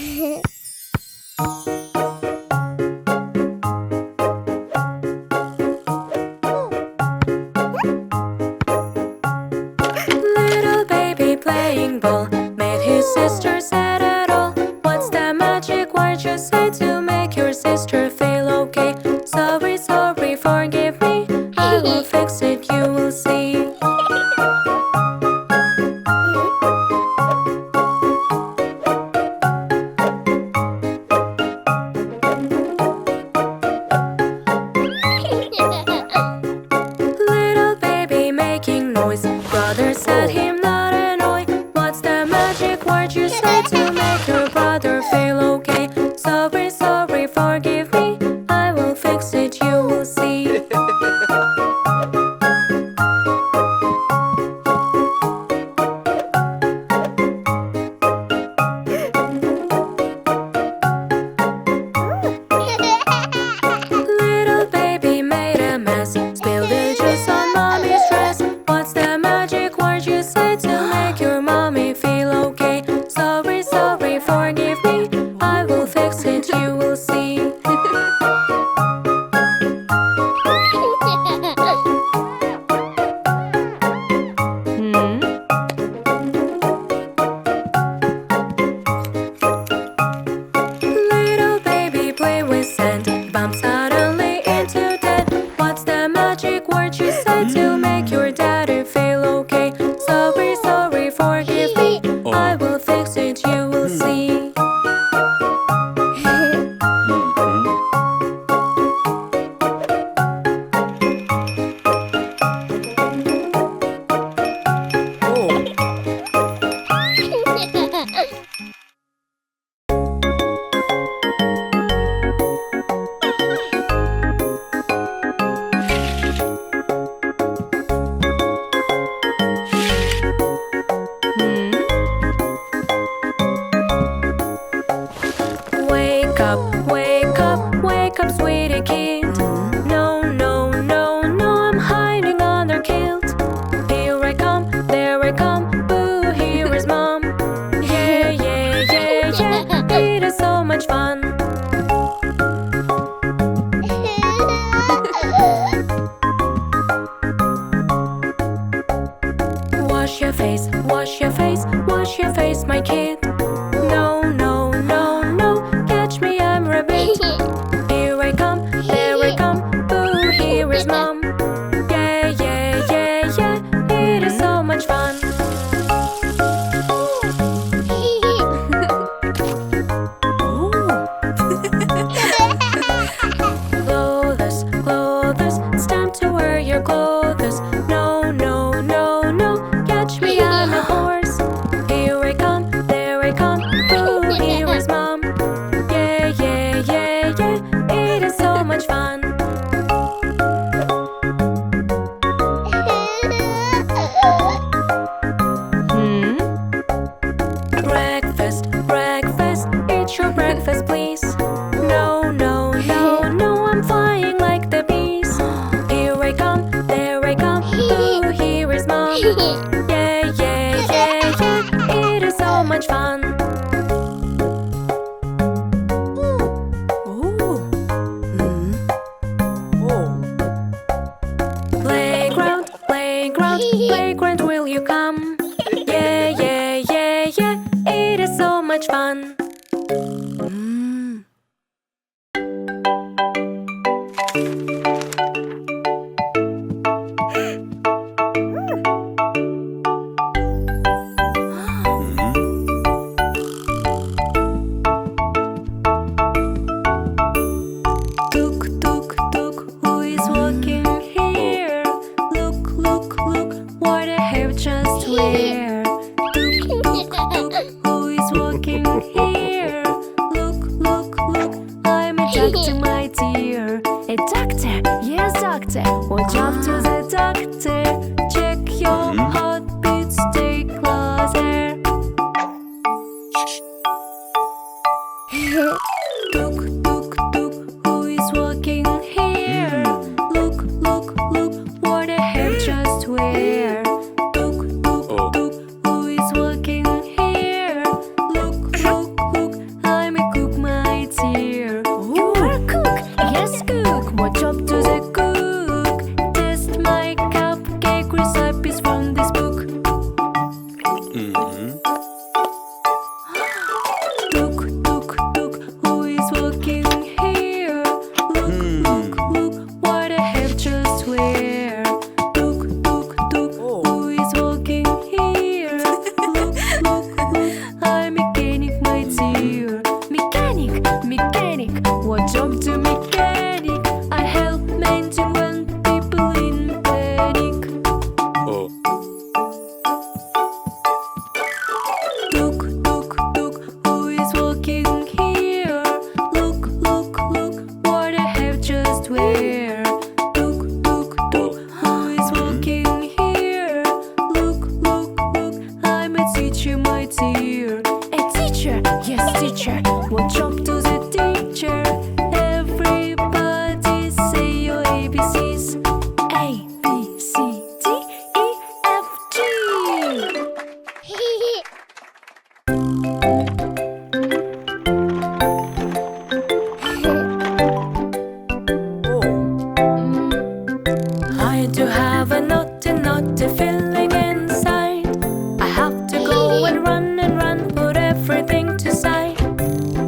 Little baby playing ball made his sister sad at all. What's that magic word you say to make your sister feel okay? Sorry, sorry, forgive me. I will fix it, you will see. Little baby making noise. Brother said him not annoy. What's the magic word you say to make your brother feel okay? Sorry, sorry, forgive me. I will fix it, you will see. Little baby made a mess, spilled the juice on mommy's dress. What's the magic word you say to make your mommy feel okay? Sorry, sorry, forgive me. I will fix it, you will see. Little baby play with sand, bump suddenly into dead. What's the magic word you say to make your daddy feel okay? Sorry, sorry, forgive me. I will fix it, you will see. Wake up, sweetie kid. No, no, no, no, I'm hiding under kilt. Here I come, there I come, boo, here is mom. Yeah, yeah, yeah, yeah, it is so much fun. Wash your face, wash your face, wash your face, my kid. No, no, no, no, catch me, I'm rabbit. Here I come, there I come, boo, here is mom. Yeah, yeah, yeah, yeah, it is so much fun. Clothes, clothes, it's time to wear your clothes. No, no, no, no, catch me, I'm a horse. Here I come, there I come, boo, here is mom. Yeah, yeah, yeah, yeah, it is so much fun. Breakfast, breakfast, eat your breakfast, please. No, no, no, no, I'm flying like the bees. Here I come, there I come, boo, here is mom. Yeah, yeah, yeah, yeah, it is so much fun. Playground, playground, playground, will you come? Yeah, yeah, yeah, yeah, it is so much fun. Tuk, tuk, tuk, who is walking here? Look, look, look, what I have just wear. Tuk, tuk, tuk, who is walking here? Look, look, look, I'm a doctor, my dear. A doctor? Yes, doctor. Watch up to the doctor. Check your heartbeat, stay closer. Tuk, tuk, tuk, who is walking here? Look, look, look, what I have just wear. Tuk, tuk, tuk, who is walking here? Look, look, look, teacher. Watch up to the teacher. Everybody say your ABCs. A, B, C, D, E, F, G. I do have a naughty feeling inside. I have to go and run, put everything to side.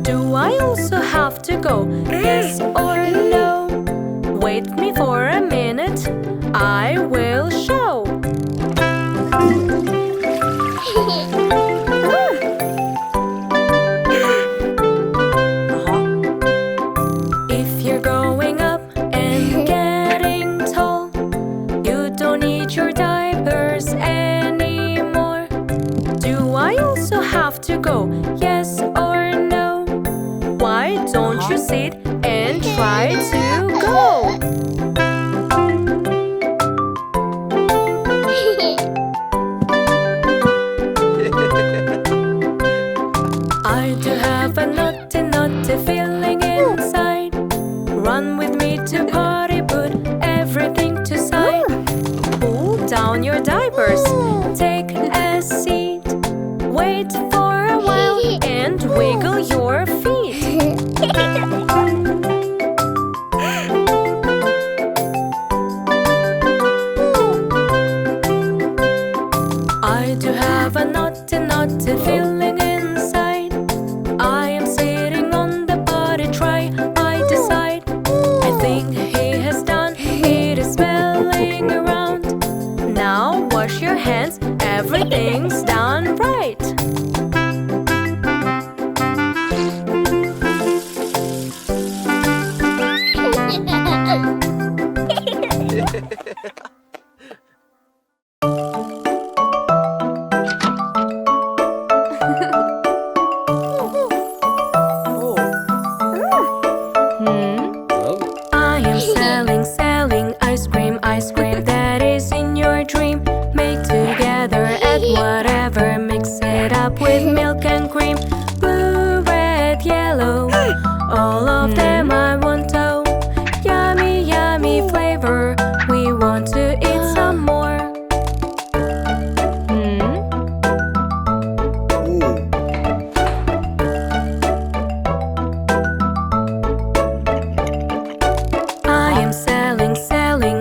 Do I also have to go? Yes or no? Wait me for a minute, I will show. If you're growing up and getting tall, you don't need your diapers anymore. Do I also have to go? Yes or no? Why don't you sit and try to go? I do have a naughty feeling inside. Run with me to party, put everything to side. Pull down your diapers, take a seat. Wait for a while and wiggle your feet. I do have a naughty feeling inside. I am sitting on the potty tray, I decide. I think he has done, it is smelling around. Now wash your hands, everything's done right. I am selling ice cream that is in your dream. Make together, add whatever, mix it up with milk and cream. Blue, red, yellow, all of them I want to. Yummy, yummy flavor, we want to eat some more. I am selling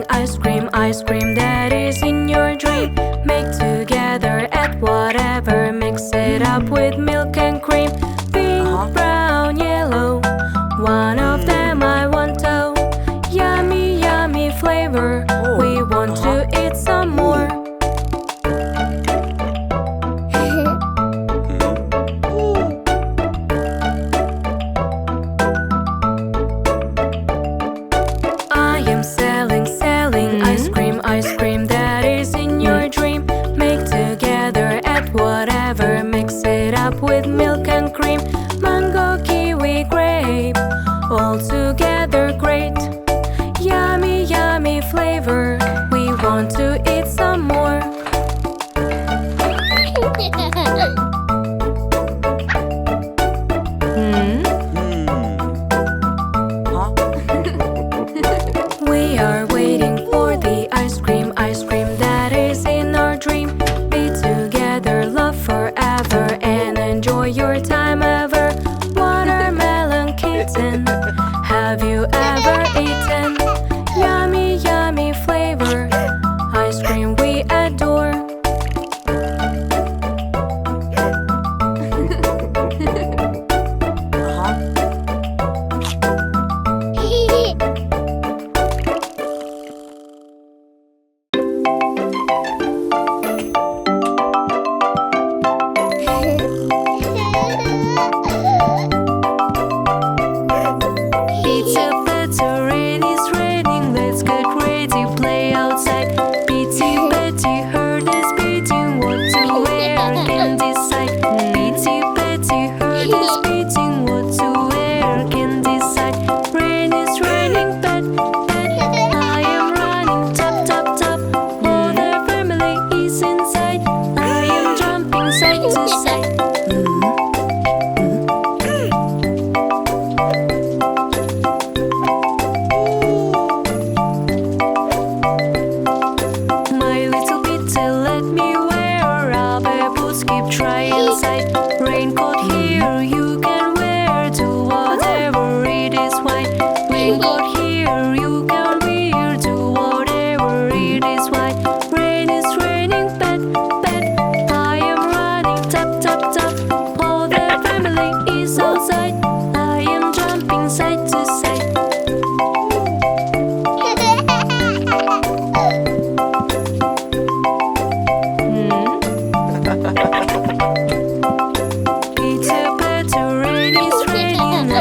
ice cream that is in your dream. Make together, add whatever, mix it up with milk and cream. Pink, brown, yellow, one of them I want to. Yummy, yummy flavor, we want to eat some more. I am selling ice cream that is in your dream. Make together, add whatever, mix it up with milk and cream. Mango, kiwi, grape, all together great. Yummy, yummy flavor, we want to eat some more. We are waiting for the ice cream that is in our dream. Be together, love forever, and enjoy your time ever. Watermelon kitten, have you ever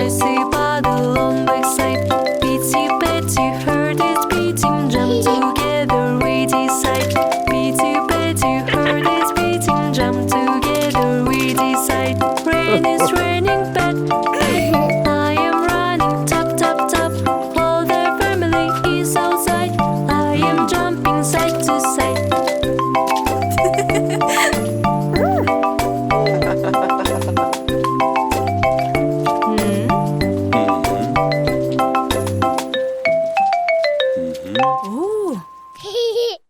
I see